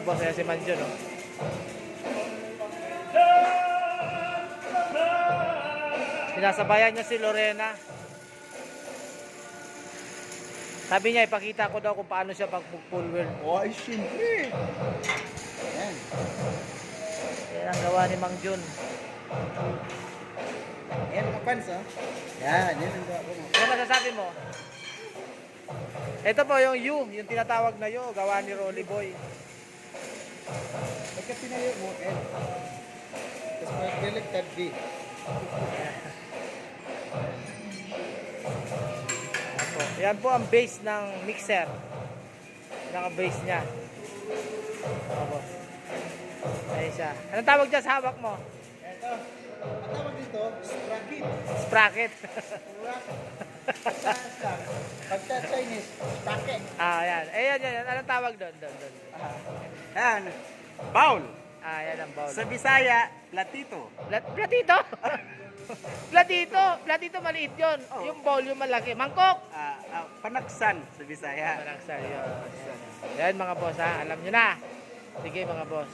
mga boss. Ayan si Manjun, oh. Sinasabayan niya si Lorena. Sabi niya, ipakita ko daw kung paano siya pag-full wheel. Oh, ay, siyempre. Ayan. Yan ang gawa ni Mang Jun. Ayan mga fans, ha? Yan, yan ang gawa ko mo. Ano masasabi mo? Ito po yung U, yung tinatawag na U, gawa ni Rolly Boy. Pagka pinayo mo, N. Tapos mag-elected B. Yan po ang base ng mixer. Naka-base niya. Opo. Ayun siya. Anong tawag dyan sa hawak mo? Ito. Ang tawag dito, sprocket. Sprocket. Pagka Chinese, sprocket. Yan. Yan. Anong tawag doon? Doon. Yan. Bowl. Yan ang bowl. Sa Bisaya, platito. Platito? Platito maliit yun. Oh. Yung bowl, yung malaki. Mangkok! Panaksan sa Bisaya. Yan mga boss, ha. Alam nyo na. Sige mga boss.